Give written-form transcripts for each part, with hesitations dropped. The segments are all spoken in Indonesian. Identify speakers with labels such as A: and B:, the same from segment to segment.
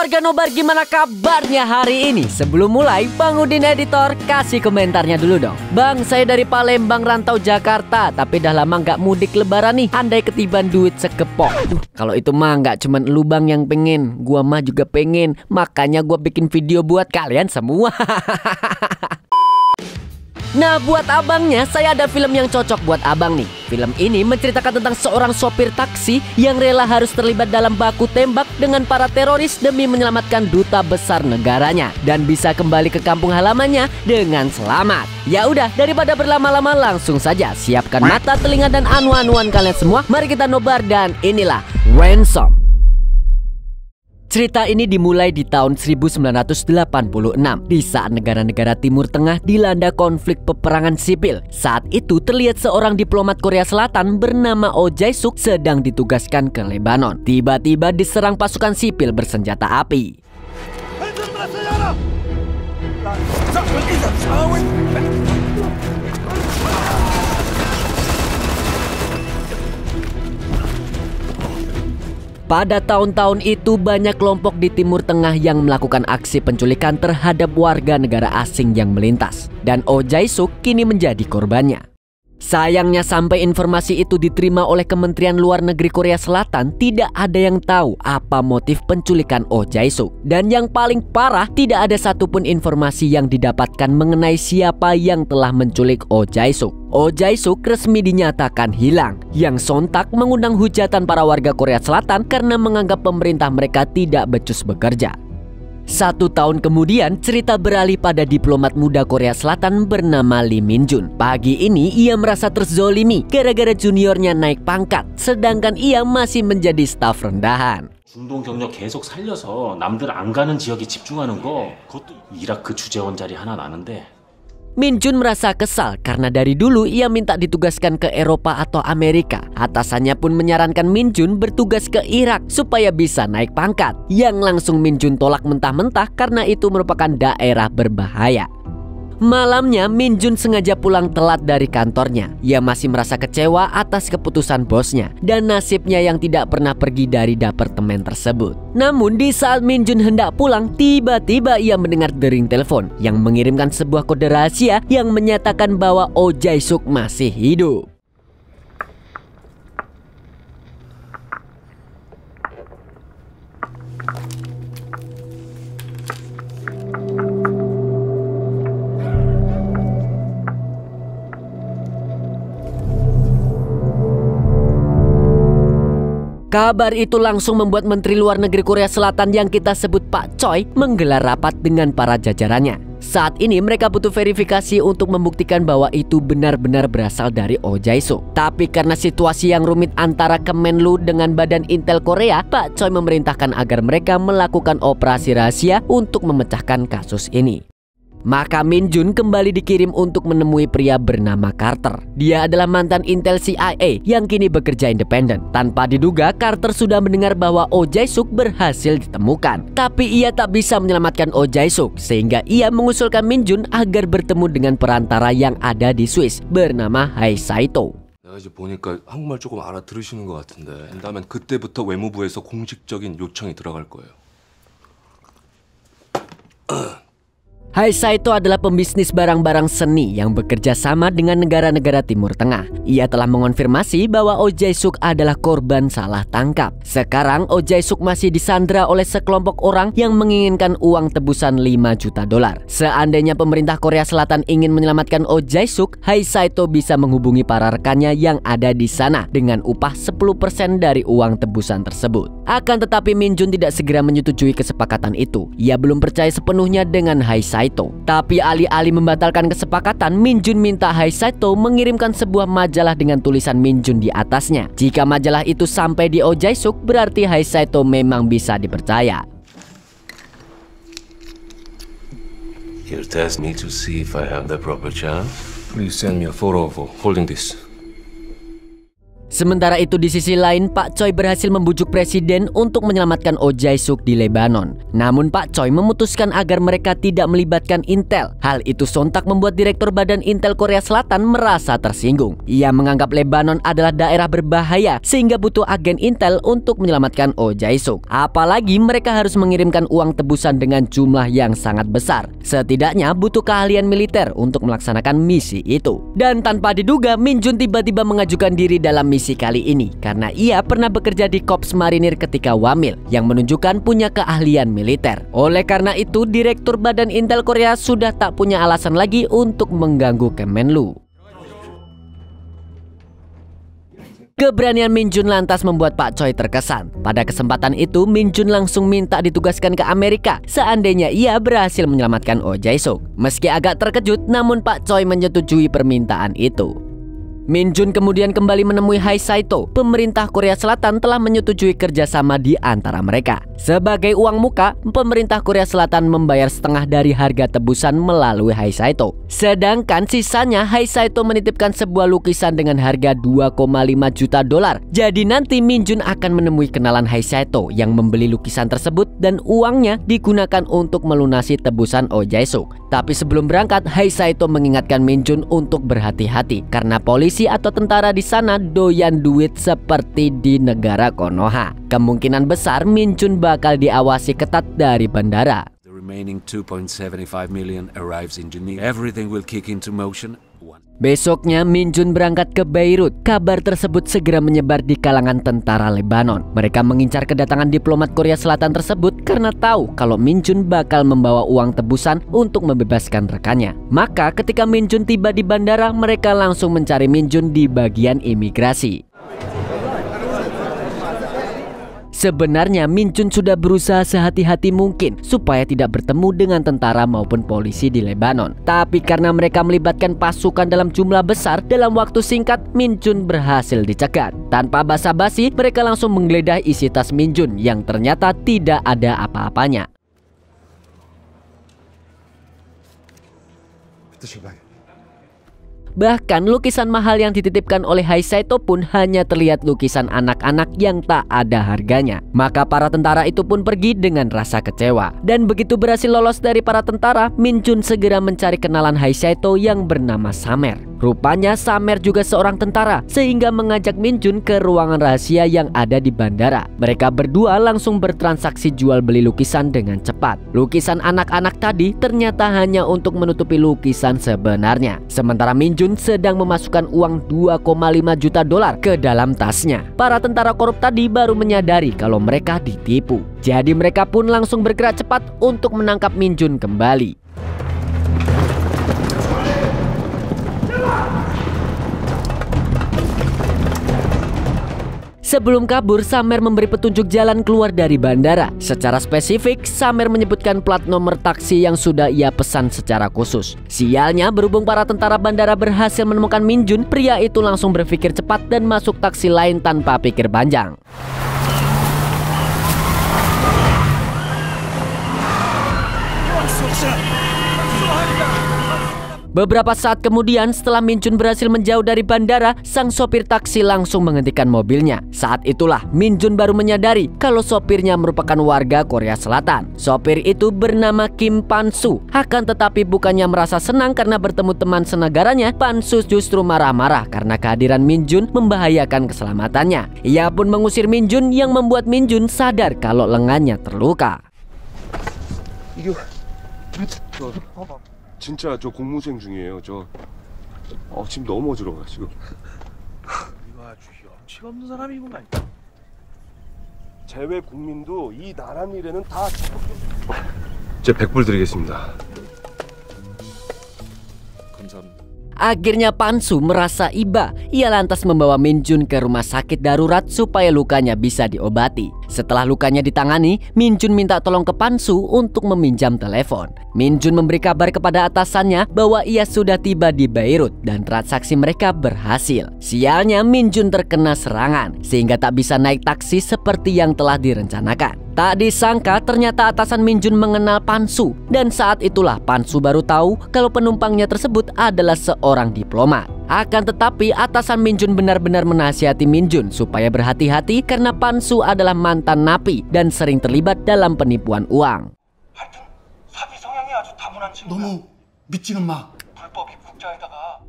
A: warga Nobar, gimana kabarnya hari ini? Sebelum mulai, Bang Udin Editor kasih komentarnya dulu dong. Bang, saya dari Palembang rantau Jakarta, tapi dah lama nggak mudik lebaran nih. Andai ketiban duit sekepok. Kalau itu mah nggak cuman lu Bang yang pengen, gua mah juga pengen. Makanya gua bikin video buat kalian semua. Nah, buat abangnya, saya ada film yang cocok buat abang nih. Film ini menceritakan tentang seorang sopir taksi yang rela harus terlibat dalam baku tembak dengan para teroris demi menyelamatkan duta besar negaranya dan bisa kembali ke kampung halamannya dengan selamat. Ya udah, daripada berlama-lama, langsung saja siapkan mata, telinga, dan anu-anuan kalian semua. Mari kita nobar, dan inilah Ransom. Cerita ini dimulai di tahun 1986 di saat negara-negara Timur Tengah dilanda konflik peperangan sipil. Saat itu terlihat seorang diplomat Korea Selatan bernama Oh Jae-suk sedang ditugaskan ke Lebanon. Tiba-tiba diserang pasukan sipil bersenjata api. Pada tahun-tahun itu banyak kelompok di Timur Tengah yang melakukan aksi penculikan terhadap warga negara asing yang melintas. Dan Oh Jae-suk kini menjadi korbannya. Sayangnya sampai informasi itu diterima oleh Kementerian Luar Negeri Korea Selatan, tidak ada yang tahu apa motif penculikan Oh Jae-suk. Dan yang paling parah, tidak ada satupun informasi yang didapatkan mengenai siapa yang telah menculik Oh Jae-suk. Oh Jae-suk resmi dinyatakan hilang, yang sontak mengundang hujatan para warga Korea Selatan karena menganggap pemerintah mereka tidak becus bekerja. 1 tahun kemudian, cerita beralih pada diplomat muda Korea Selatan bernama Lee Min-jun. Pagi ini ia merasa terzolimi gara-gara juniornya naik pangkat, sedangkan ia masih menjadi staf rendahan.
B: 중동 경력 계속 살려서 남들 안 가는 지역에 집중하는 거, 그것도 이라크 주재원 자리 하나 나는데.
A: Min-jun merasa kesal karena dari dulu ia minta ditugaskan ke Eropa atau Amerika. Atasannya pun menyarankan Min-jun bertugas ke Irak supaya bisa naik pangkat, yang langsung Min-jun tolak mentah-mentah karena itu merupakan daerah berbahaya. Malamnya Min-jun sengaja pulang telat dari kantornya. Ia masih merasa kecewa atas keputusan bosnya dan nasibnya yang tidak pernah pergi dari departemen tersebut. Namun di saat Min-jun hendak pulang, tiba-tiba ia mendengar dering telepon yang mengirimkan sebuah kode rahasia yang menyatakan bahwa Oh Jae-suk masih hidup. Kabar itu langsung membuat Menteri Luar Negeri Korea Selatan yang kita sebut Pak Choi menggelar rapat dengan para jajarannya. Saat ini mereka butuh verifikasi untuk membuktikan bahwa itu benar-benar berasal dari Oh Jae-suk. Tapi karena situasi yang rumit antara Kemenlu dengan Badan Intel Korea, Pak Choi memerintahkan agar mereka melakukan operasi rahasia untuk memecahkan kasus ini. Maka Min-jun kembali dikirim untuk menemui pria bernama Carter. Dia adalah mantan Intel CIA yang kini bekerja independen. Tanpa diduga, Carter sudah mendengar bahwa Oh Jae-suk berhasil ditemukan. Tapi ia tak bisa menyelamatkan Oh Jae-suk, sehingga ia mengusulkan Min-jun agar bertemu dengan perantara yang ada di Swiss bernama Hai Saito.
C: 내가 이제 보니까 한국말 조금 알아들으시는 것 같은데, 그다음에 그때부터 외무부에서 공식적인 요청이 들어갈 거예요.
A: Hai Saito adalah pembisnis barang-barang seni yang bekerja sama dengan negara-negara Timur Tengah. Ia telah mengonfirmasi bahwa Oh Jae-suk adalah korban salah tangkap. Sekarang Oh Jae-suk masih disandra oleh sekelompok orang yang menginginkan uang tebusan 5 juta dolar. Seandainya pemerintah Korea Selatan ingin menyelamatkan Oh Jae-suk, Hai Saito bisa menghubungi para rekannya yang ada di sana dengan upah 10% dari uang tebusan tersebut. Akan tetapi Min-jun tidak segera menyetujui kesepakatan itu. Ia belum percaya sepenuhnya dengan Hai Saito. Tapi alih-alih membatalkan kesepakatan, Min-jun minta Hai Saito mengirimkan sebuah majalah dengan tulisan Min-jun di atasnya. Jika majalah itu sampai di Oh Jae-suk, berarti Hai Saito memang bisa dipercaya.
C: You test me to see if I have the proper chance. Please send me a photo of holding this.
A: Sementara itu di sisi lain, Pak Choi berhasil membujuk presiden untuk menyelamatkan Oh Jae-suk di Lebanon. Namun Pak Choi memutuskan agar mereka tidak melibatkan Intel. Hal itu sontak membuat Direktur Badan Intel Korea Selatan merasa tersinggung. Ia menganggap Lebanon adalah daerah berbahaya sehingga butuh agen Intel untuk menyelamatkan Oh Jae-suk. Apalagi mereka harus mengirimkan uang tebusan dengan jumlah yang sangat besar. Setidaknya butuh keahlian militer untuk melaksanakan misi itu. Dan tanpa diduga, Min Jun tiba-tiba mengajukan diri dalam misi kali ini karena ia pernah bekerja di Korps Marinir ketika wamil yang menunjukkan punya keahlian militer. Oleh karena itu, Direktur Badan Intel Korea sudah tak punya alasan lagi untuk mengganggu Kemenlu. Keberanian Min Jun lantas membuat Pak Choi terkesan. Pada kesempatan itu, Min Jun langsung minta ditugaskan ke Amerika seandainya ia berhasil menyelamatkan Oh Jae-suk. Meski agak terkejut, namun Pak Choi menyetujui permintaan itu. Min Jun kemudian kembali menemui Hai Saito. Pemerintah Korea Selatan telah menyetujui kerjasama di antara mereka. Sebagai uang muka, pemerintah Korea Selatan membayar setengah dari harga tebusan melalui Hai Saito. Sedangkan sisanya Hai Saito menitipkan sebuah lukisan dengan harga 2,5 juta dolar. Jadi nanti Min Jun akan menemui kenalan Hai Saito yang membeli lukisan tersebut dan uangnya digunakan untuk melunasi tebusan Oh Jae-suk. Tapi sebelum berangkat, Hai Saito mengingatkan Min Jun untuk berhati-hati karena polisi atau tentara di sana doyan duit seperti di negara Konoha. Kemungkinan besar Min Jun bakal diawasi ketat dari bandara.
D: The remaining 2.75 million arrives in Geneva. Everything will kick into motion.
A: Besoknya Min Jun berangkat ke Beirut. Kabar tersebut segera menyebar di kalangan tentara Lebanon. Mereka mengincar kedatangan diplomat Korea Selatan tersebut karena tahu kalau Min Jun bakal membawa uang tebusan untuk membebaskan rekannya. Maka ketika Min Jun tiba di bandara, mereka langsung mencari Min Jun di bagian imigrasi. Sebenarnya Min Jun sudah berusaha sehati-hati mungkin supaya tidak bertemu dengan tentara maupun polisi di Lebanon. Tapi karena mereka melibatkan pasukan dalam jumlah besar, dalam waktu singkat Min Jun berhasil dicegat. Tanpa basa-basi, mereka langsung menggeledah isi tas Min Jun yang ternyata tidak ada apa-apanya. Bahkan lukisan mahal yang dititipkan oleh Hai Saito pun hanya terlihat lukisan anak-anak yang tak ada harganya. Maka para tentara itu pun pergi dengan rasa kecewa. Dan begitu berhasil lolos dari para tentara, Min Jun segera mencari kenalan Hai Saito yang bernama Samer. Rupanya Samer juga seorang tentara sehingga mengajak Min Jun ke ruangan rahasia yang ada di bandara. Mereka berdua langsung bertransaksi jual beli lukisan dengan cepat. Lukisan anak-anak tadi ternyata hanya untuk menutupi lukisan sebenarnya. Sementara Min Jun sedang memasukkan uang 2,5 juta dolar ke dalam tasnya. Para tentara korup tadi baru menyadari kalau mereka ditipu. Jadi mereka pun langsung bergerak cepat untuk menangkap Min Jun kembali. Sebelum kabur, Samer memberi petunjuk jalan keluar dari bandara. Secara spesifik, Samer menyebutkan plat nomor taksi yang sudah ia pesan secara khusus. Sialnya, berhubung para tentara bandara berhasil menemukan Min Jun, pria itu langsung berpikir cepat dan masuk taksi lain tanpa pikir panjang. Beberapa saat kemudian, setelah Min Jun berhasil menjauh dari bandara, sang sopir taksi langsung menghentikan mobilnya. Saat itulah Min Jun baru menyadari kalau sopirnya merupakan warga Korea Selatan. Sopir itu bernama Kim Pan-su. Akan tetapi bukannya merasa senang karena bertemu teman senegaranya, Pan-su justru marah-marah karena kehadiran Min Jun membahayakan keselamatannya. Ia pun mengusir Min Jun yang membuat Min Jun sadar kalau lengannya terluka.
E: 진짜 저 공무생 중이에요. 지금 너무 어지러워가지고.
F: 이거 아주 염치가 없는 사람이구만.
E: 제외 국민도 이 나란 일에는 다 제 100불 드리겠습니다.
D: 감사합니다.
A: Akhirnya Pan-su merasa iba. Ia lantas membawa Min Jun ke rumah sakit darurat supaya lukanya bisa diobati. Setelah lukanya ditangani, Min Jun minta tolong ke Pan-su untuk meminjam telepon. Min Jun memberi kabar kepada atasannya bahwa ia sudah tiba di Beirut dan transaksi mereka berhasil. Sialnya Min Jun terkena serangan sehingga tak bisa naik taksi seperti yang telah direncanakan. Tak disangka ternyata atasan Min Jun mengenal Pan-su dan saat itulah Pan-su baru tahu kalau penumpangnya tersebut adalah seorang diplomat. Akan tetapi atasan Min Jun benar-benar menasihati Min Jun supaya berhati-hati karena Pan-su adalah mantan napi dan sering terlibat dalam penipuan uang.
G: 너무 믿지는 마.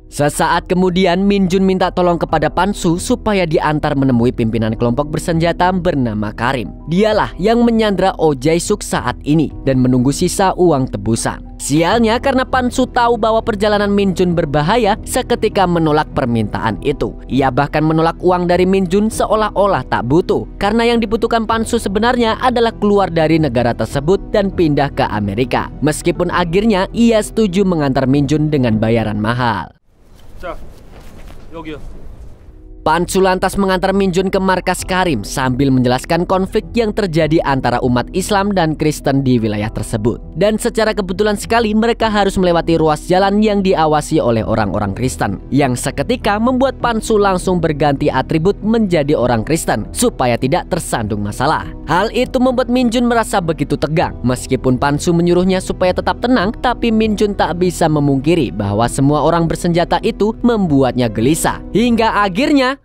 A: Sesaat kemudian Min Jun minta tolong kepada Pan-su supaya diantar menemui pimpinan kelompok bersenjata bernama Karim. Dialah yang menyandra Oh Jae-suk saat ini dan menunggu sisa uang tebusan. Sialnya karena Pan-su tahu bahwa perjalanan Min Jun berbahaya, seketika menolak permintaan itu. Ia bahkan menolak uang dari Min Jun seolah-olah tak butuh, karena yang dibutuhkan Pan-su sebenarnya adalah keluar dari negara tersebut dan pindah ke Amerika. Meskipun akhirnya ia setuju mengantar Min Jun dengan bayaran mahal.
F: 자, 여기요.
A: Pan-su lantas mengantar Min Jun ke markas Karim sambil menjelaskan konflik yang terjadi antara umat Islam dan Kristen di wilayah tersebut. Dan secara kebetulan sekali mereka harus melewati ruas jalan yang diawasi oleh orang-orang Kristen, yang seketika membuat Pan-su langsung berganti atribut menjadi orang Kristen supaya tidak tersandung masalah. Hal itu membuat Min Jun merasa begitu tegang. Meskipun Pan-su menyuruhnya supaya tetap tenang, tapi Min Jun tak bisa memungkiri bahwa semua orang bersenjata itu membuatnya gelisah. Hingga akhirnya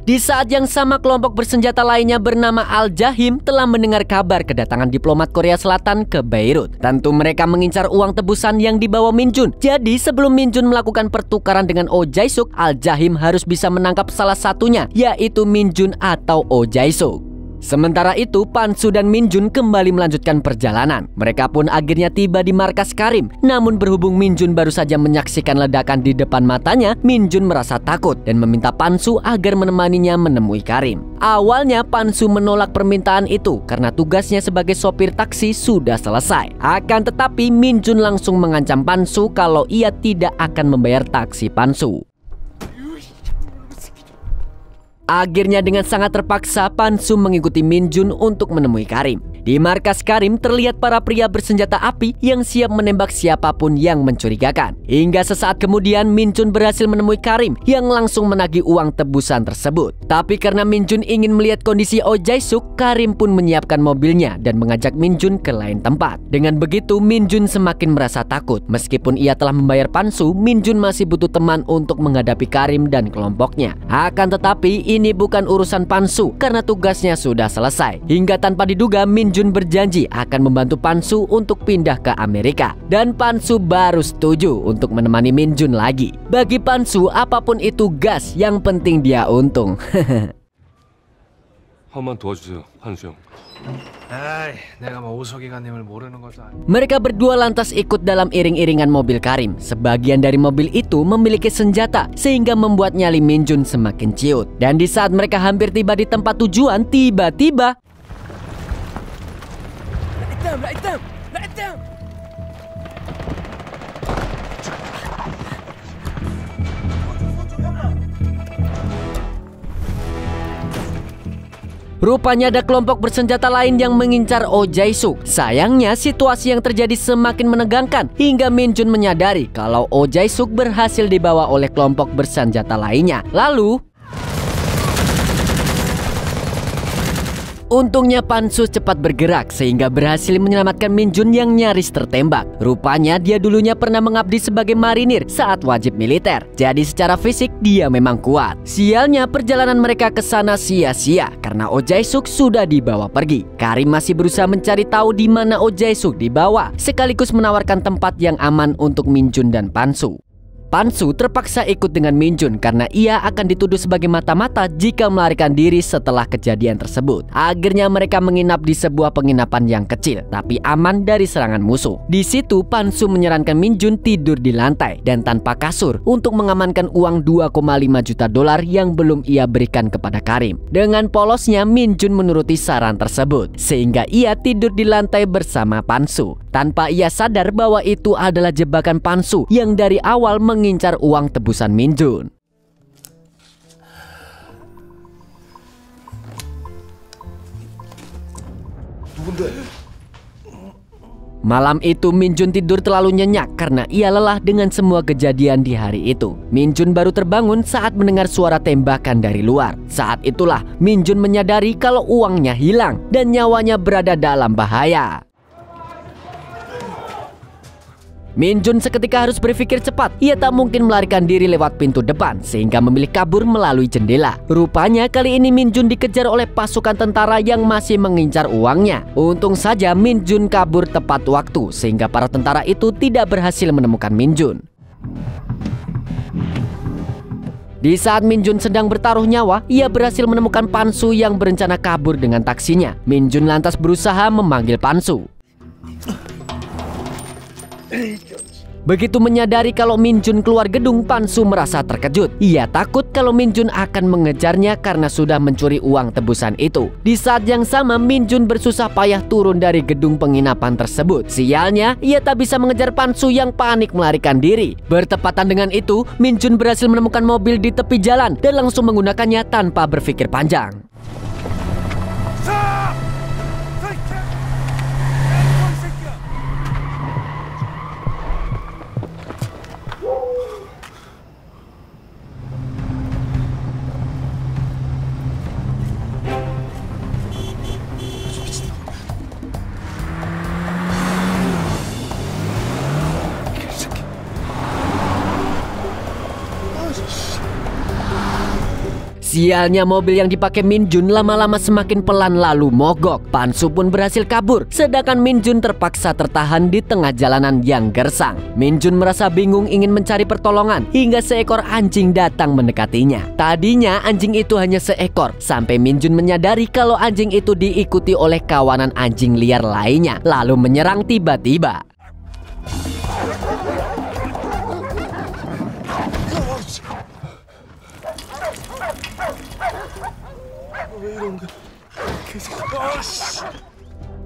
A: di saat yang sama, kelompok bersenjata lainnya bernama Al-Jahim telah mendengar kabar kedatangan diplomat Korea Selatan ke Beirut. Tentu mereka mengincar uang tebusan yang dibawa Min Jun. Jadi sebelum Min Jun melakukan pertukaran dengan Oh Jae-suk, Al-Jahim harus bisa menangkap salah satunya, yaitu Min Jun atau Oh Jae-suk. Sementara itu, Pan-su dan Min Jun kembali melanjutkan perjalanan. Mereka pun akhirnya tiba di markas Karim. Namun berhubung Min Jun baru saja menyaksikan ledakan di depan matanya, Min Jun merasa takut dan meminta Pan-su agar menemaninya menemui Karim. Awalnya Pan-su menolak permintaan itu karena tugasnya sebagai sopir taksi sudah selesai. Akan tetapi Min Jun langsung mengancam Pan-su kalau ia tidak akan membayar taksi Pan-su. Akhirnya dengan sangat terpaksa Pan-su mengikuti Min Jun untuk menemui Karim. Di markas Karim terlihat para pria bersenjata api yang siap menembak siapapun yang mencurigakan. Hingga sesaat kemudian Min Jun berhasil menemui Karim yang langsung menagih uang tebusan tersebut. Tapi karena Min Jun ingin melihat kondisi Oh Jae-suk, Karim pun menyiapkan mobilnya dan mengajak Min Jun ke lain tempat. Dengan begitu Min Jun semakin merasa takut. Meskipun ia telah membayar Pan-su, Min Jun masih butuh teman untuk menghadapi Karim dan kelompoknya. Akan tetapi ini bukan urusan Pan-su karena tugasnya sudah selesai. Hingga tanpa diduga Min Jun berjanji akan membantu Pan-su untuk pindah ke Amerika. Dan Pan-su baru setuju untuk menemani Min Jun lagi. Bagi Pan-su apapun itu gas, yang penting dia untung.
C: 한번 도와주세요, 한수 형.
F: 아이, 내가 뭐 오석이가님을 모르는 것도 아니고.
A: Mereka berdua lantas ikut dalam iring-iringan mobil Karim. Sebagian dari mobil itu memiliki senjata sehingga membuat nyali Min Jun semakin ciut. Dan di saat mereka hampir tiba di tempat tujuan, tiba-tiba rupanya ada kelompok bersenjata lain yang mengincar Oh Jae-suk. Sayangnya situasi yang terjadi semakin menegangkan hingga Min Jun menyadari kalau Oh Jae-suk berhasil dibawa oleh kelompok bersenjata lainnya. Lalu untungnya Pan-su cepat bergerak sehingga berhasil menyelamatkan Min Jun yang nyaris tertembak. Rupanya dia dulunya pernah mengabdi sebagai marinir saat wajib militer. Jadi secara fisik dia memang kuat. Sialnya perjalanan mereka ke sana sia-sia karena Oh Jae-suk sudah dibawa pergi. Karim masih berusaha mencari tahu di mana Oh Jae-suk dibawa, sekaligus menawarkan tempat yang aman untuk Min Jun dan Pan-su. Pan-su terpaksa ikut dengan Min Jun karena ia akan dituduh sebagai mata-mata jika melarikan diri setelah kejadian tersebut. Akhirnya mereka menginap di sebuah penginapan yang kecil tapi aman dari serangan musuh. Di situ Pan-su menyarankan Min Jun tidur di lantai dan tanpa kasur untuk mengamankan uang 2,5 juta dolar yang belum ia berikan kepada Karim. Dengan polosnya Min Jun menuruti saran tersebut sehingga ia tidur di lantai bersama Pan-su tanpa ia sadar bahwa itu adalah jebakan Pan-su yang dari awal mengincar uang tebusan Min Jun. Malam itu Min Jun tidur terlalu nyenyak karena ia lelah dengan semua kejadian di hari itu. Min Jun baru terbangun saat mendengar suara tembakan dari luar. Saat itulah Min Jun menyadari kalau uangnya hilang dan nyawanya berada dalam bahaya. Min Jun seketika harus berpikir cepat. Ia tak mungkin melarikan diri lewat pintu depan sehingga memilih kabur melalui jendela. Rupanya kali ini Min Jun dikejar oleh pasukan tentara yang masih mengincar uangnya. Untung saja Min Jun kabur tepat waktu sehingga para tentara itu tidak berhasil menemukan Min Jun. Di saat Min Jun sedang bertaruh nyawa, ia berhasil menemukan Pan-su yang berencana kabur dengan taksinya. Min Jun lantas berusaha memanggil Pan-su. Begitu menyadari kalau Min Jun keluar gedung, Pan-su merasa terkejut. Ia takut kalau Min Jun akan mengejarnya karena sudah mencuri uang tebusan itu. Di saat yang sama, Min Jun bersusah payah turun dari gedung penginapan tersebut. Sialnya, ia tak bisa mengejar Pan-su yang panik melarikan diri. Bertepatan dengan itu, Min Jun berhasil menemukan mobil di tepi jalan dan langsung menggunakannya tanpa berpikir panjang. Sialnya mobil yang dipakai Min Jun lama-lama semakin pelan lalu mogok. Pan-su pun berhasil kabur, sedangkan Min Jun terpaksa tertahan di tengah jalanan yang gersang. Min Jun merasa bingung ingin mencari pertolongan hingga seekor anjing datang mendekatinya. Tadinya anjing itu hanya seekor, sampai Min Jun menyadari kalau anjing itu diikuti oleh kawanan anjing liar lainnya, lalu menyerang tiba-tiba.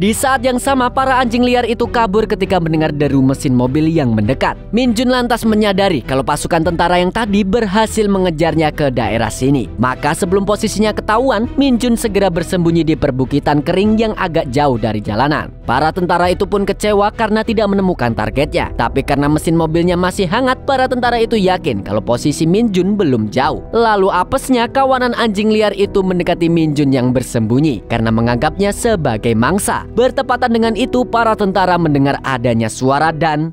A: Di saat yang sama, para anjing liar itu kabur ketika mendengar deru mesin mobil yang mendekat. Min Jun lantas menyadari kalau pasukan tentara yang tadi berhasil mengejarnya ke daerah sini. Maka sebelum posisinya ketahuan, Min Jun segera bersembunyi di perbukitan kering yang agak jauh dari jalanan. Para tentara itu pun kecewa karena tidak menemukan targetnya. Tapi karena mesin mobilnya masih hangat, para tentara itu yakin kalau posisi Min Jun belum jauh. Lalu apesnya kawanan anjing liar itu mendekati Min Jun yang bersembunyi karena menganggapnya sebagai mangsa. Bertepatan dengan itu, para tentara mendengar adanya suara dan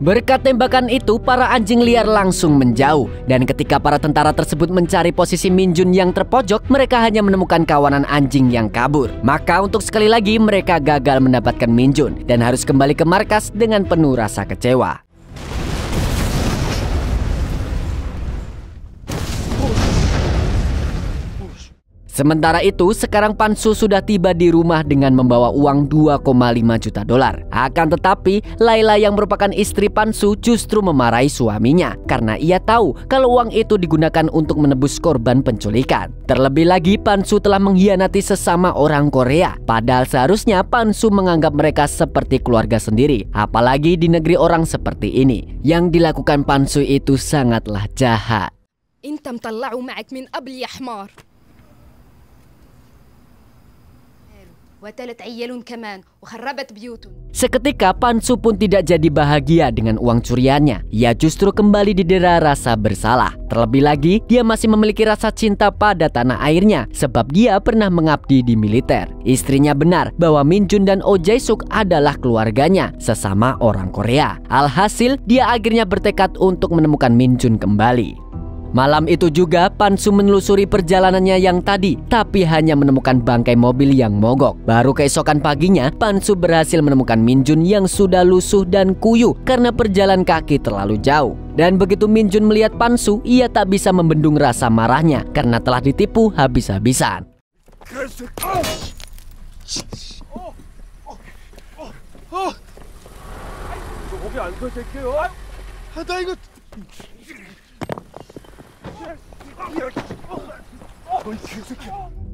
A: berkat tembakan itu, para anjing liar langsung menjauh. Dan ketika para tentara tersebut mencari posisi Min Jun yang terpojok, mereka hanya menemukan kawanan anjing yang kabur. Maka untuk sekali lagi mereka gagal mendapatkan Min Jun dan harus kembali ke markas dengan penuh rasa kecewa. Sementara itu, sekarang Pan-su sudah tiba di rumah dengan membawa uang 2,5 juta dolar. Akan tetapi, Layla yang merupakan istri Pan-su justru memarahi suaminya karena ia tahu kalau uang itu digunakan untuk menebus korban penculikan. Terlebih lagi, Pan-su telah mengkhianati sesama orang Korea. Padahal seharusnya Pan-su menganggap mereka seperti keluarga sendiri. Apalagi di negeri orang seperti ini. Yang dilakukan Pan-su itu sangatlah jahat.
H: Inta mtala'u ma'ak min qabli ya hmar.
A: Seketika Pan-su pun tidak jadi bahagia dengan uang curiannya. Ia justru kembali didera rasa bersalah. Terlebih lagi, dia masih memiliki rasa cinta pada tanah airnya sebab dia pernah mengabdi di militer. Istrinya benar bahwa Min Jun dan Oh Jae-suk adalah keluarganya, sesama orang Korea. Alhasil, dia akhirnya bertekad untuk menemukan Min Jun kembali. Malam itu juga Pan-su menelusuri perjalanannya yang tadi, tapi hanya menemukan bangkai mobil yang mogok. Baru keesokan paginya, Pan-su berhasil menemukan Min Jun yang sudah lusuh dan kuyuh karena perjalanan kaki terlalu jauh. Dan begitu Min Jun melihat Pan-su, ia tak bisa membendung rasa marahnya karena telah ditipu habis-habisan.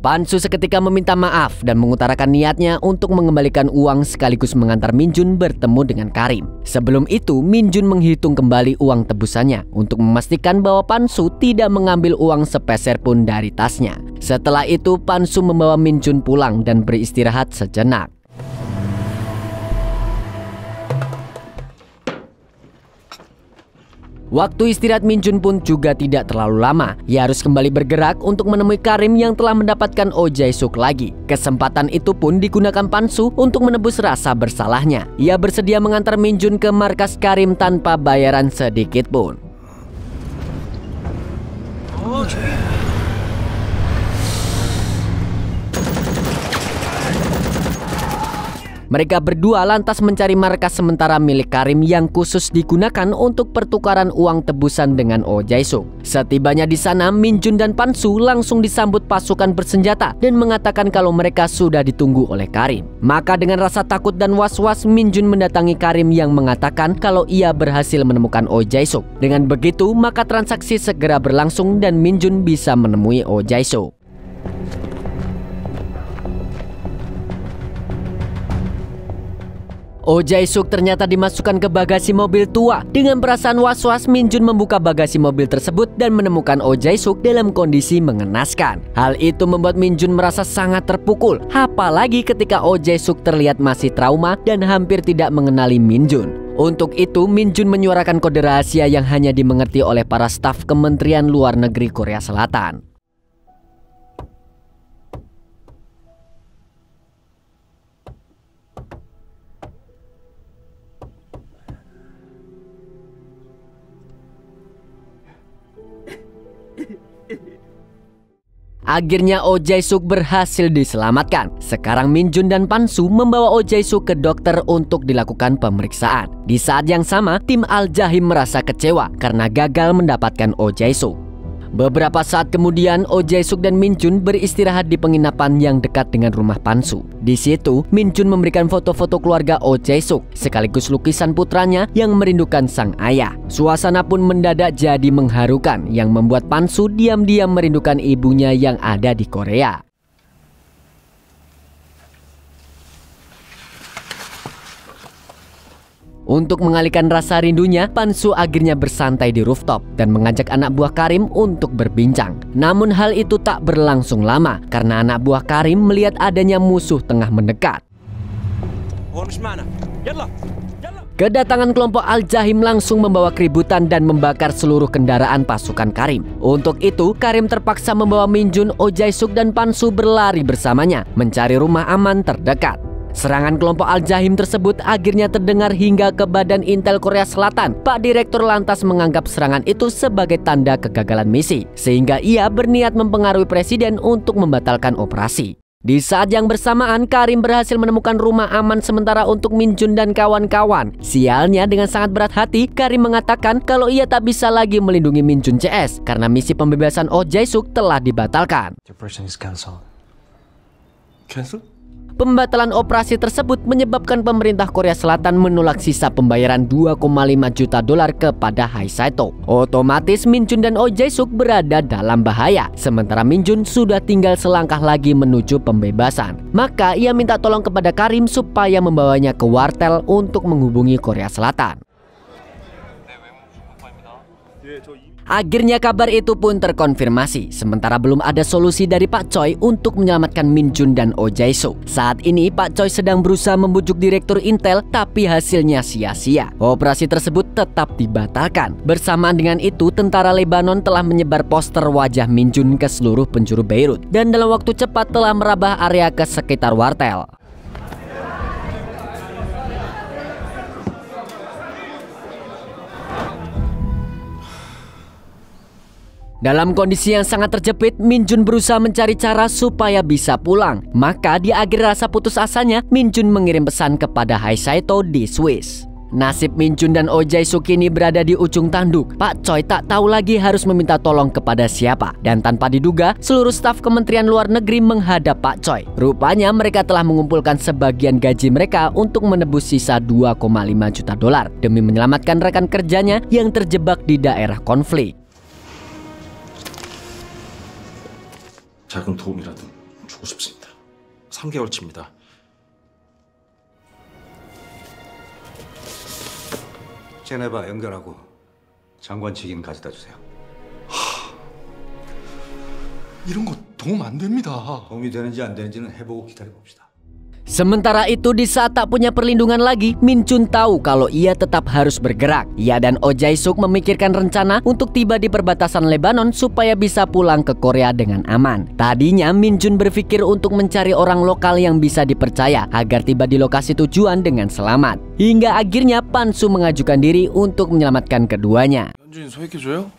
A: Pan Su seketika meminta maaf dan mengutarakan niatnya untuk mengembalikan uang sekaligus mengantar Min Jun bertemu dengan Karim. Sebelum itu, Min Jun menghitung kembali uang tebusannya untuk memastikan bahwa Pan Su tidak mengambil uang sepeser pun dari tasnya. Setelah itu, Pan Su membawa Min Jun pulang dan beristirahat sejenak. Waktu istirahat Min Jun pun juga tidak terlalu lama. Ia harus kembali bergerak untuk menemui Karim yang telah mendapatkan Oh Jae-suk lagi. Kesempatan itu pun digunakan Pan Su untuk menebus rasa bersalahnya. Ia bersedia mengantar Min Jun ke markas Karim tanpa bayaran sedikit pun. Mereka berdua lantas mencari markas sementara milik Karim yang khusus digunakan untuk pertukaran uang tebusan dengan Oh Jae-suk. Setibanya di sana, Min Jun dan Pan Su langsung disambut pasukan bersenjata dan mengatakan kalau mereka sudah ditunggu oleh Karim. Maka dengan rasa takut dan was-was, Min Jun mendatangi Karim yang mengatakan kalau ia berhasil menemukan Oh Jae-suk. Dengan begitu, maka transaksi segera berlangsung dan Min Jun bisa menemui Oh Jae-suk. Oh Jae-suk ternyata dimasukkan ke bagasi mobil tua. Dengan perasaan was-was, Min Jun membuka bagasi mobil tersebut dan menemukan Oh Jae-suk dalam kondisi mengenaskan. Hal itu membuat Min Jun merasa sangat terpukul, apalagi ketika Oh Jae-suk terlihat masih trauma dan hampir tidak mengenali Min Jun. Untuk itu, Min Jun menyuarakan kode rahasia yang hanya dimengerti oleh para staf Kementerian Luar Negeri Korea Selatan. Akhirnya Oh Jae-suk berhasil diselamatkan. Sekarang Min Jun dan Pan Su membawa Oh Jae-suk ke dokter untuk dilakukan pemeriksaan. Di saat yang sama, tim Al-Jahim merasa kecewa karena gagal mendapatkan Oh Jae-suk. Beberapa saat kemudian, Oh Jae-suk dan Min Jun beristirahat di penginapan yang dekat dengan rumah Pan Su. Di situ, Min Jun memberikan foto-foto keluarga Oh Jae-suk sekaligus lukisan putranya yang merindukan sang ayah. Suasana pun mendadak jadi mengharukan yang membuat Pan Su diam-diam merindukan ibunya yang ada di Korea. Untuk mengalihkan rasa rindunya, Pan Su akhirnya bersantai di rooftop dan mengajak anak buah Karim untuk berbincang. Namun hal itu tak berlangsung lama karena anak buah Karim melihat adanya musuh tengah mendekat. Kedatangan kelompok Al-Jahim langsung membawa keributan dan membakar seluruh kendaraan pasukan Karim. Untuk itu, Karim terpaksa membawa Min Jun, Oh Jae-suk dan Pan Su berlari bersamanya mencari rumah aman terdekat. Serangan kelompok Al-Jahim tersebut akhirnya terdengar hingga ke Badan Intel Korea Selatan. Pak Direktur lantas menganggap serangan itu sebagai tanda kegagalan misi, sehingga ia berniat mempengaruhi presiden untuk membatalkan operasi. Di saat yang bersamaan, Karim berhasil menemukan rumah aman sementara untuk Min Jun dan kawan-kawan. Sialnya, dengan sangat berat hati, Karim mengatakan kalau ia tak bisa lagi melindungi Min Jun CS karena misi pembebasan Oh Jae-suk telah dibatalkan. Pembatalan operasi tersebut menyebabkan pemerintah Korea Selatan menolak sisa pembayaran 2,5 juta dolar kepada Hai Saito. Otomatis Min Jun dan Oh Jae-suk berada dalam bahaya, sementara Min Jun sudah tinggal selangkah lagi menuju pembebasan. Maka ia minta tolong kepada Karim supaya membawanya ke wartel untuk menghubungi Korea Selatan. Akhirnya kabar itu pun terkonfirmasi, sementara belum ada solusi dari Pak Choi untuk menyelamatkan Min Jun dan Oh Jae-suk. Saat ini Pak Choi sedang berusaha membujuk Direktur Intel, tapi hasilnya sia-sia. Operasi tersebut tetap dibatalkan. Bersamaan dengan itu, tentara Lebanon telah menyebar poster wajah Min Jun ke seluruh penjuru Beirut dan dalam waktu cepat telah merambah area ke sekitar wartel. Dalam kondisi yang sangat terjepit, Min Jun berusaha mencari cara supaya bisa pulang. Maka di akhir rasa putus asanya, Min Jun mengirim pesan kepada Hai Saito di Swiss. Nasib Min Jun dan Oh Jae-suk kini berada di ujung tanduk. Pak Choi tak tahu lagi harus meminta tolong kepada siapa. Dan tanpa diduga, seluruh staf Kementerian Luar Negeri menghadap Pak Choi. Rupanya mereka telah mengumpulkan sebagian gaji mereka untuk menebus sisa 2,5 juta dolar demi menyelamatkan rekan kerjanya yang terjebak di daerah konflik.
B: 작은 도움이라도
F: 하고 싶습니다. 3개월치입니다.
I: 제네바 연결하고 장관 직인 가져다 주세요.
G: 이런 거 도움 안 됩니다.
I: 도움이 되는지 안 되는지는 해보고 기다려봅시다.
A: Sementara itu di saat tak punya perlindungan lagi, Min Chun tahu kalau ia tetap harus bergerak. Ia dan Oh Jae-suk memikirkan rencana untuk tiba di perbatasan Lebanon supaya bisa pulang ke Korea dengan aman. Tadinya Min Chun berpikir untuk mencari orang lokal yang bisa dipercaya agar tiba di lokasi tujuan dengan selamat. Hingga akhirnya Pan-su mengajukan diri untuk menyelamatkan keduanya.
F: 현주인 소개해줘요?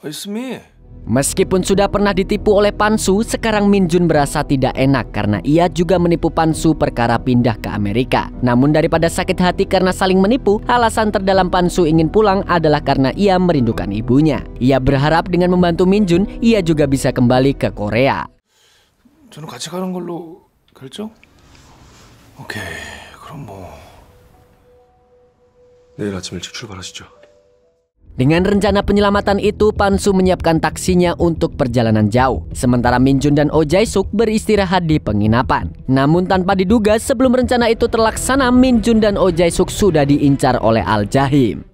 F: 있음이.
A: Meskipun sudah pernah ditipu oleh Pan-su, sekarang Min Chun merasa tidak enak karena ia juga menipu Pan-su perkara pindah ke Amerika. Namun daripada sakit hati karena saling menipu, alasan terdalam Pan-su ingin pulang adalah karena ia merindukan ibunya. Ia berharap dengan membantu Min Chun, ia juga bisa kembali ke Korea.
F: 저는 같이 가는 걸로 결정? 오케이, 그럼 뭐.
C: 내일 아침 일찍 출발하시죠.
A: Dengan rencana penyelamatan itu, Pan-su menyiapkan taksinya untuk perjalanan jauh. Sementara Min Chun dan Oh Jae-suk beristirahat di penginapan. Namun tanpa diduga, sebelum rencana itu terlaksana, Min Chun dan Oh Jae-suk sudah diincar oleh Al-Jahim.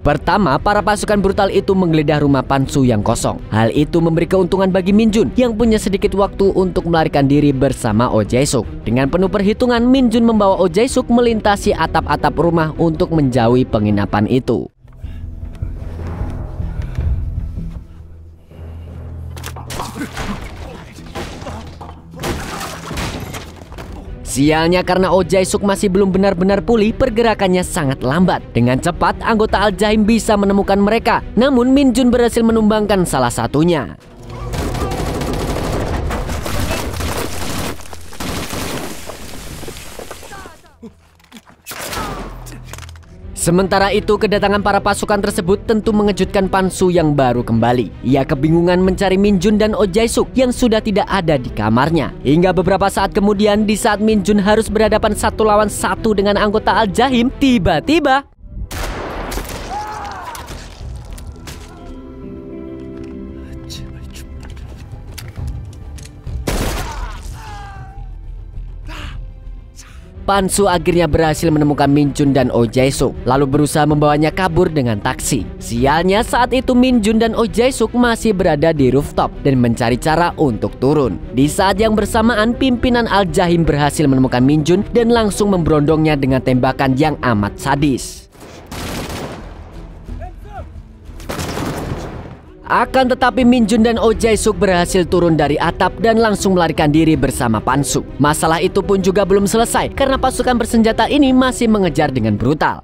A: Pertama, para pasukan brutal itu menggeledah rumah Pan-su yang kosong. Hal itu memberi keuntungan bagi Min Chun yang punya sedikit waktu untuk melarikan diri bersama Oh Jae-suk. Dengan penuh perhitungan, Min Chun membawa Oh Jae-suk melintasi atap-atap rumah untuk menjauhi penginapan itu. Sialnya karena Oh Jae-suk masih belum benar-benar pulih, pergerakannya sangat lambat. Dengan cepat, anggota Al-Jahim bisa menemukan mereka. Namun Min Chun berhasil menumbangkan salah satunya. Sementara itu, kedatangan para pasukan tersebut tentu mengejutkan Pan-su yang baru kembali. Ia kebingungan mencari Min Chun dan Oh Jae-suk yang sudah tidak ada di kamarnya. Hingga beberapa saat kemudian, di saat Min Chun harus berhadapan 1 lawan 1 dengan anggota Al-Jahim, tiba-tiba Pan-su akhirnya berhasil menemukan Min Chun dan Oh Jae-suk, lalu berusaha membawanya kabur dengan taksi. Sialnya saat itu Min Chun dan Oh Jae-suk masih berada di rooftop dan mencari cara untuk turun. Di saat yang bersamaan, pimpinan Al-Jahim berhasil menemukan Min Chun dan langsung memberondongnya dengan tembakan yang amat sadis. Akan tetapi Min Chun dan Oh Jae-suk berhasil turun dari atap dan langsung melarikan diri bersama Pan-su. Masalah itu pun juga belum selesai karena pasukan bersenjata ini masih mengejar dengan brutal.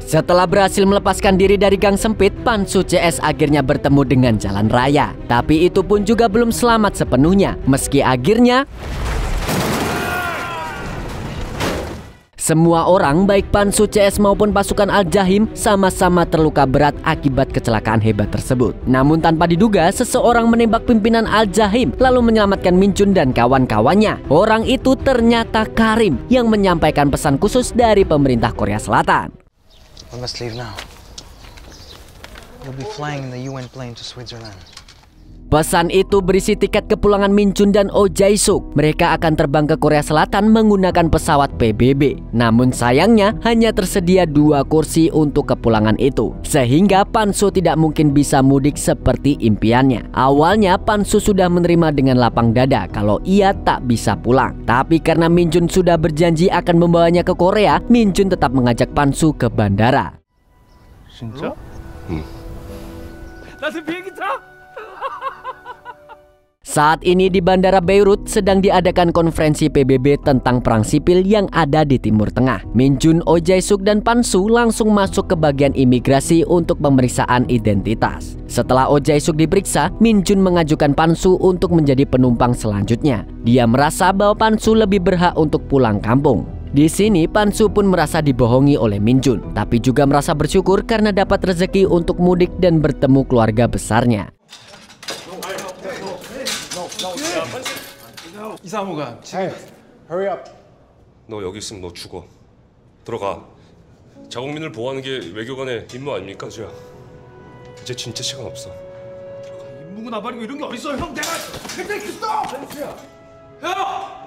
A: Setelah berhasil melepaskan diri dari gang sempit, Pan-su CS akhirnya bertemu dengan jalan raya. Tapi itu pun juga belum selamat sepenuhnya, meski akhirnya semua orang, baik Pan-su CS maupun pasukan Al-Jahim, sama-sama terluka berat akibat kecelakaan hebat tersebut. Namun tanpa diduga, seseorang menembak pimpinan Al-Jahim lalu menyelamatkan Min Chun dan kawan-kawannya. Orang itu ternyata Karim yang menyampaikan pesan khusus dari pemerintah Korea Selatan.
J: We must leave now. We'll be flying in the UN plane to Switzerland.
A: Pesan itu berisi tiket kepulangan Min Jun dan Oh Jae-suk. Mereka akan terbang ke Korea Selatan menggunakan pesawat PBB. Namun sayangnya hanya tersedia 2 kursi untuk kepulangan itu, sehingga Pan-soo tidak mungkin bisa mudik seperti impiannya. Awalnya Pan-soo sudah menerima dengan lapang dada kalau ia tak bisa pulang. Tapi karena Min Jun sudah berjanji akan membawanya ke Korea, Min Jun tetap mengajak Pan-soo ke bandara.
F: 진짜?
B: 나도 비행기 타?
A: Saat ini di Bandara Beirut sedang diadakan konferensi PBB tentang perang sipil yang ada di Timur Tengah. Min Jun, Oh Jae-suk, dan Pan-soo langsung masuk ke bagian imigrasi untuk pemeriksaan identitas. Setelah Oh Jae-suk diperiksa, Min Jun mengajukan Pan-soo untuk menjadi penumpang selanjutnya. Dia merasa bahwa Pan-soo lebih berhak untuk pulang kampung. Di sini Pan-soo pun merasa dibohongi oleh Min Jun, tapi juga merasa bersyukur karena dapat rezeki untuk mudik dan bertemu keluarga besarnya.
F: 이사무관.
C: 너 여기 있으면 너 죽어. 들어가. 자국민을 보호하는 게 외교관의 임무 아닙니까, 주야? 이제 진짜 시간 없어.
F: 임무군 아발이고 이런 게 어딨어? 형 내가 그때 있어. 형.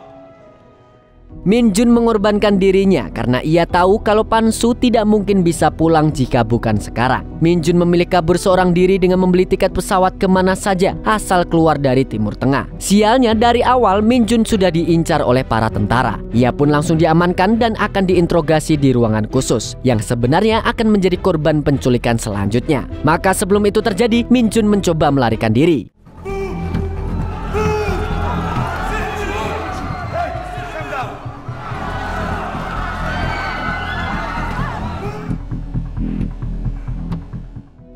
A: Min Jun mengorbankan dirinya karena ia tahu kalau Pan-soo tidak mungkin bisa pulang jika bukan sekarang. Min Jun memilih kabur seorang diri dengan membeli tiket pesawat kemana saja asal keluar dari Timur Tengah. Sialnya dari awal Min Jun sudah diincar oleh para tentara. Ia pun langsung diamankan dan akan diinterogasi di ruangan khusus yang sebenarnya akan menjadi korban penculikan selanjutnya. Maka sebelum itu terjadi, Min Jun mencoba melarikan diri.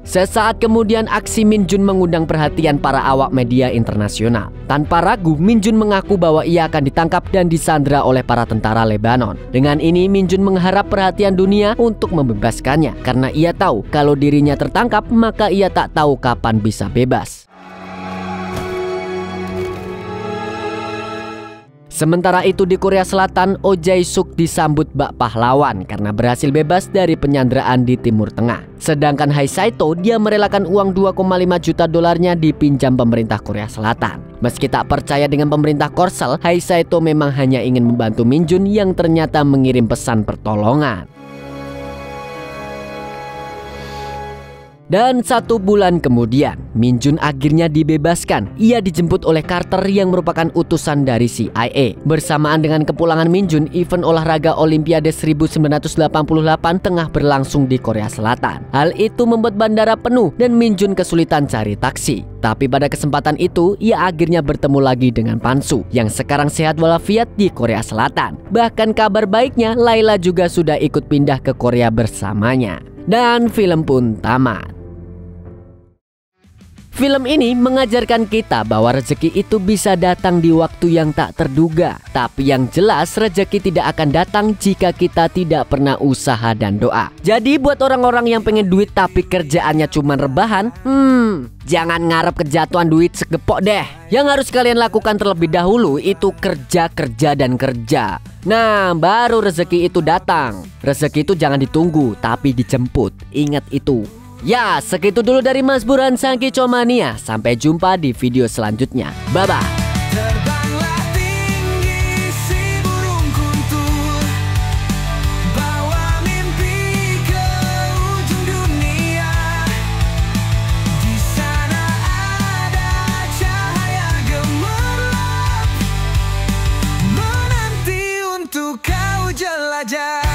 A: Sesaat kemudian aksi Min Jun mengundang perhatian para awak media internasional. Tanpa ragu, Min Jun mengaku bahwa ia akan ditangkap dan disandra oleh para tentara Lebanon. Dengan ini, Min Jun mengharap perhatian dunia untuk membebaskannya karena ia tahu kalau dirinya tertangkap maka ia tak tahu kapan bisa bebas. Sementara itu di Korea Selatan, Oh Jae-suk disambut bak pahlawan karena berhasil bebas dari penyanderaan di Timur Tengah. Sedangkan Hae Saito, dia merelakan uang 2,5 juta dolarnya dipinjam pemerintah Korea Selatan. Meski tak percaya dengan pemerintah Korsel, Hae Saito memang hanya ingin membantu Min Jun yang ternyata mengirim pesan pertolongan. Dan 1 bulan kemudian, Min Jun akhirnya dibebaskan. Ia dijemput oleh Carter yang merupakan utusan dari CIA. Bersamaan dengan kepulangan Min Jun, event olahraga Olimpiade 1988 tengah berlangsung di Korea Selatan. Hal itu membuat bandara penuh dan Min Jun kesulitan cari taksi. Tapi pada kesempatan itu, ia akhirnya bertemu lagi dengan Pan-soo yang sekarang sehat walafiat di Korea Selatan. Bahkan kabar baiknya, Layla juga sudah ikut pindah ke Korea bersamanya. Dan film pun tamat. Film ini mengajarkan kita bahwa rezeki itu bisa datang di waktu yang tak terduga. Tapi yang jelas rezeki tidak akan datang jika kita tidak pernah usaha dan doa. Jadi buat orang-orang yang pengen duit tapi kerjaannya cuma rebahan, jangan ngarep kejatuhan duit segepok deh. Yang harus kalian lakukan terlebih dahulu itu kerja, dan kerja. Nah, baru rezeki itu datang. Rezeki itu jangan ditunggu tapi dijemput. Ingat itu. Ya, segitu dulu dari Mas Burhan Sang Kicomania. Sampai jumpa di video selanjutnya. Bye-bye.
J: Terbanglah tinggi si burung kuntul, bawa mimpi ke ujung dunia. Di sana ada cahaya gemerlap, menanti untuk kau jelajah.